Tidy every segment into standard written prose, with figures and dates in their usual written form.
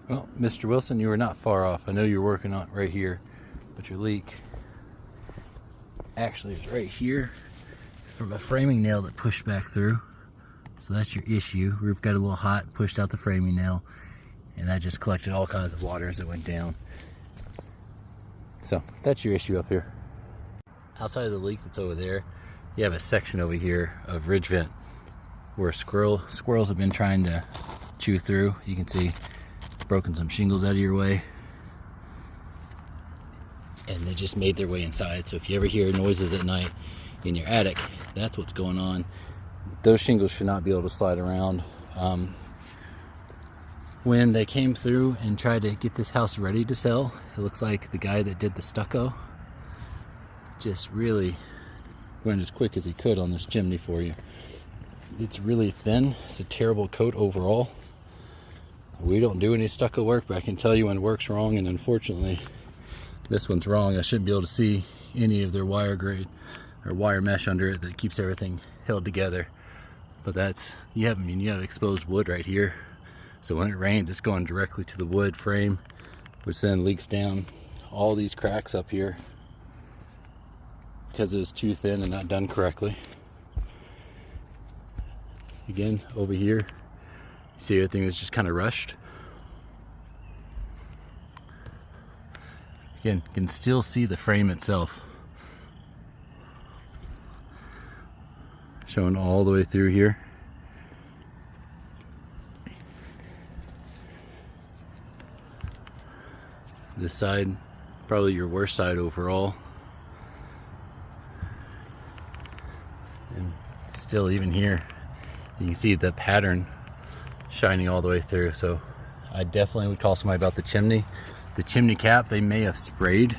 Well, Mr. Wilson, you were not far off. I know you're working on it right here, but your leak actually is right here from a framing nail that pushed back through. So that's your issue. Roof got a little hot, pushed out the framing nail, and that just collected all kinds of water as it went down. So that's your issue up here. Outside of the leak that's over there, you have a section over here of ridge vent where squirrels have been trying to chew through. You can see broken some shingles out of your way, and they just made their way inside. So if you ever hear noises at night in your attic, that's what's going on. Those shingles should not be able to slide around. When they came through and tried to get this house ready to sell, it looks like the guy that did the stucco just really went as quick as he could on this chimney for you. It's really thin. It's a terrible coat overall. We don't do any stucco work, but I can tell you when work's wrong, and unfortunately this one's wrong. I shouldn't be able to see any of their wire grade or wire mesh under it that keeps everything held together. But that's, you have exposed wood right here. So when it rains, it's going directly to the wood frame, which then leaks down all these cracks up here because it was too thin and not done correctly. Again, over here, see everything is just kind of rushed. Again, you can still see the frame itself showing all the way through here. This side, probably your worst side overall. And still even here, you can see the pattern shining all the way through. So I definitely would call somebody about the chimney. The chimney cap, they may have sprayed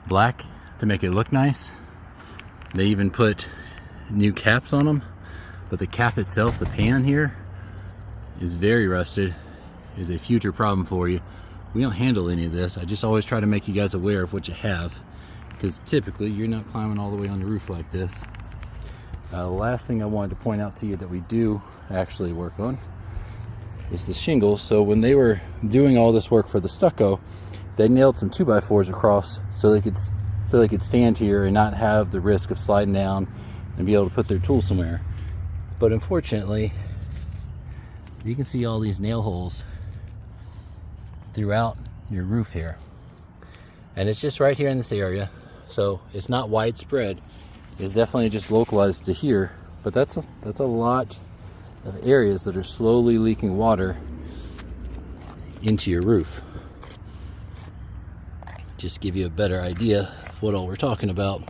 black to make it look nice. They even put new caps on them, but the cap itself, the pan here, is very rusted. Is a future problem for you. We don't handle any of this. I just always try to make you guys aware of what you have, because typically you're not climbing all the way on the roof like this. The last thing I wanted to point out to you that we do actually work on is the shingles. So when they were doing all this work for the stucco, they nailed some 2x4s across so they could stand here and not have the risk of sliding down and be able to put their tool somewhere. But unfortunately, you can see all these nail holes throughout your roof here, and it's just right here in this area, so it's not widespread. It's definitely just localized to here, but that's a lot of areas that are slowly leaking water into your roof. Just give you a better idea of what all we're talking about.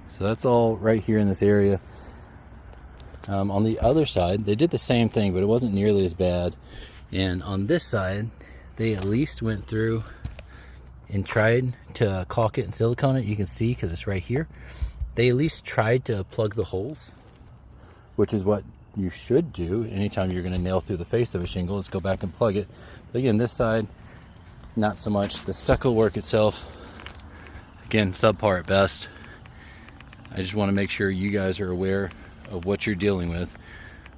So that's all right here in this area. On the other side, they did the same thing, but it wasn't nearly as bad. And on this side, they at least went through and tried to caulk it and silicone it. You can see, because it's right here, they at least tried to plug the holes, which is what you should do anytime you're going to nail through the face of a shingle, is go back and plug it. But again, this side, not so much. The stucco work itself, again, subpar at best. I just want to make sure you guys are aware of what you're dealing with.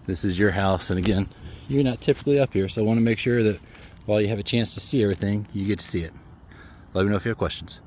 This is your house, and again, you're not typically up here, so I want to make sure that while you have a chance to see everything, you get to see it. Let me know if you have questions.